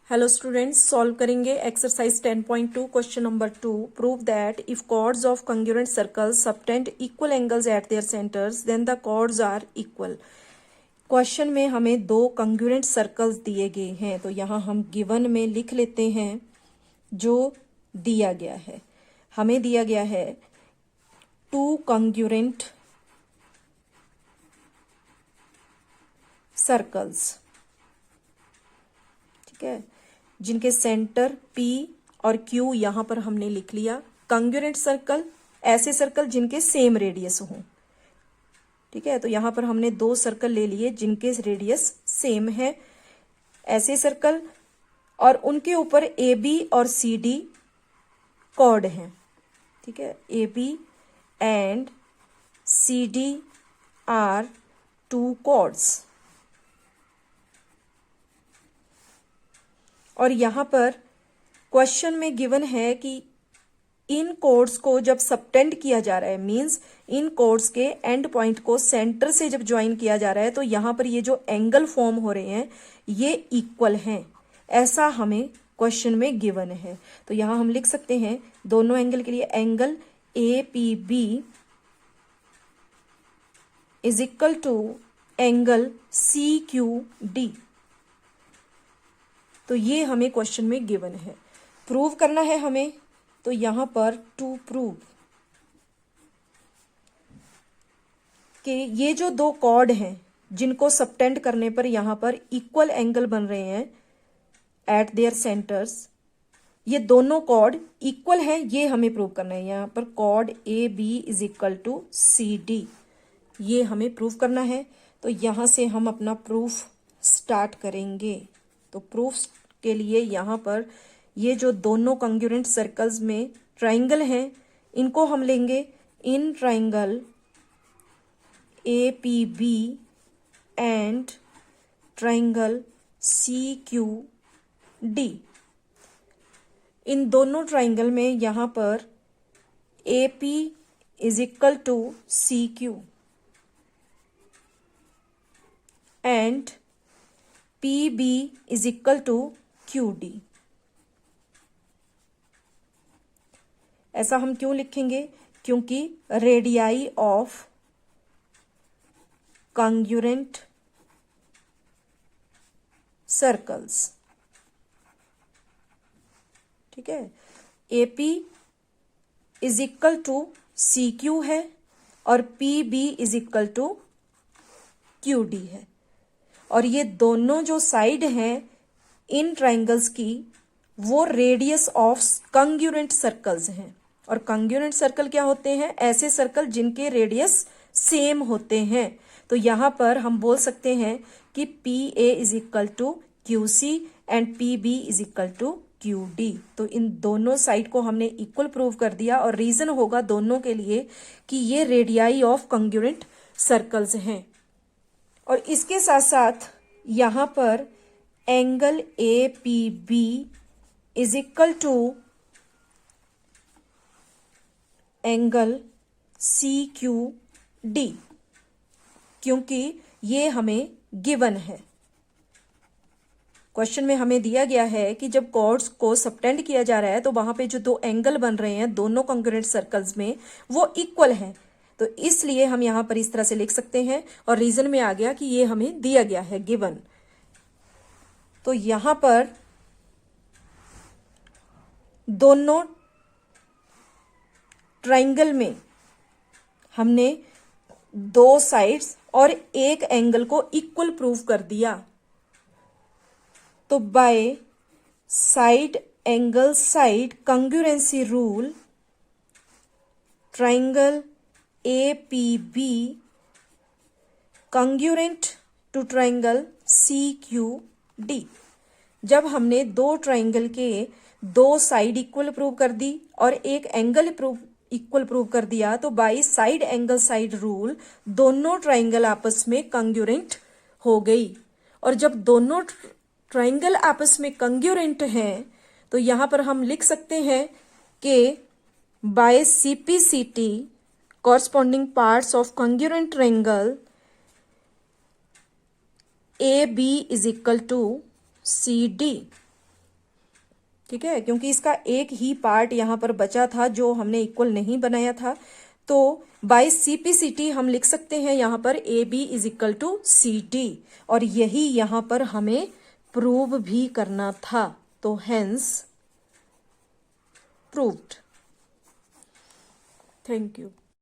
Hello students, solve करेंगे exercise 10.2 question number 2। Prove that if chords of congruent circles subtend equal angles at their centres then the chords are equal. Question में हमें दो congruent circles दिए गए हैं, तो यहाँ हम गिवन में लिख लेते हैं जो दिया गया है। हमें दिया गया है टू कंग्रुएंट सर्कल्स, ठीक है, जिनके सेंटर P और Q यहां पर हमने लिख लिया। कंग्रुएंट सर्कल ऐसे सर्कल जिनके सेम रेडियस हो, ठीक है। तो यहां पर हमने दो सर्कल ले लिए जिनके रेडियस सेम है, ऐसे सर्कल, और उनके ऊपर AB और CD कॉर्ड हैं, ठीक है। AB and CD are two chords. और यहाँ पर क्वेश्चन में गिवन है कि इन कोड्स को जब सबटेंड किया जा रहा है, मींस इन कोड्स के एंड पॉइंट को सेंटर से जब ज्वाइन किया जा रहा है, तो यहाँ पर ये जो एंगल फॉर्म हो रहे हैं ये इक्वल हैं, ऐसा हमें क्वेश्चन में गिवन है। तो यहाँ हम लिख सकते हैं दोनों एंगल के लिए angle APB is equal to angle CQD। तो ये हमें क्वेश्चन में गिवन है, प्रूव करना है हमें। तो यहां पर टू प्रूव कि ये जो दो कॉर्ड हैं जिनको सबटेंड करने पर यहां पर इक्वल एंगल बन रहे हैं एट देयर सेंटर्स, ये दोनों कॉर्ड इक्वल हैं, ये हमें प्रूव करना है। यहां पर chord AB is equal to CD, ये हमें प्रूव करना है। तो यहां से हम अपना प्रूफ स्टार्ट करेंगे। तो प्रूफ के लिए यहाँ पर ये जो दोनों कंग्रुएंट सर्कल्स में ट्राइंगल हैं, इनको हम लेंगे इन triangle APB and triangle CQD। इन दोनों ट्राइंगल में यहाँ पर AP is equal to CQ and PB is equal to QD। ऐसा हम क्यों लिखेंगे? क्योंकि रेडियाई ऑफ कंग्रुएंट सर्कल्स, ठीक है, AP is equal to CQ है और PB is equal to QD है। और ये दोनों जो साइड हैं इन ट्राइंगल्स की वो रेडियस ऑफ कंग्रुएंट सर्कल्स हैं। और कंग्रुएंट सर्कल क्या होते हैं? ऐसे सर्कल जिनके रेडियस सेम होते हैं। तो यहां पर हम बोल सकते हैं कि PA is equal to QC and PB is equal to QD। तो इन दोनों साइड को हमने इक्वल प्रूव कर दिया, और रीजन होगा दोनों के लिए कि ये रेडियाई ऑफ कंग्रुएंट सर्कल्स हैं। और इसके साथ साथ यहां पर angle APB is equal to angle CQD, क्योंकि ये हमें गिवन है। क्वेश्चन में हमें दिया गया है कि जब कॉर्ड्स को सबटेंड किया जा रहा है तो वहां पे जो दो एंगल बन रहे हैं दोनों कंग्रुएंट सर्कल्स में वो इक्वल हैं। तो इसलिए हम यहां पर इस तरह से लिख सकते हैं, और रीजन में आ गया कि ये हमें दिया गया है गिवन। तो यहां पर दोनों ट्राइंगल में हमने दो साइड्स और एक एंगल को इक्वल प्रूव कर दिया। तो by side angle side congruency rule, triangle APB congruent to triangle CQD। जब हमने दो ट्राइंगल के दो साइड इक्वल प्रूव कर दी और एक एंगल इक्वल प्रूव कर दिया, तो by side angle side rule दोनों ट्राइंगल आपस में कंग्रुएंट हो गई। और जब दोनों ट्राइंगल आपस में कंग्रुएंट हैं तो यहां पर हम लिख सकते हैं कि bye CPCT corresponding parts of congruent triangle AB is equal to CD। ठीक है, क्योंकि इसका एक ही पार्ट यहाँ पर बचा था जो हमने इक्वल नहीं बनाया था। तो बाय CP/CT हम लिख सकते हैं यहाँ पर AB is equal to CT, और यही यहाँ पर हमें प्रूव भी करना था। तो हेंस प्रूव्ड। Thank you.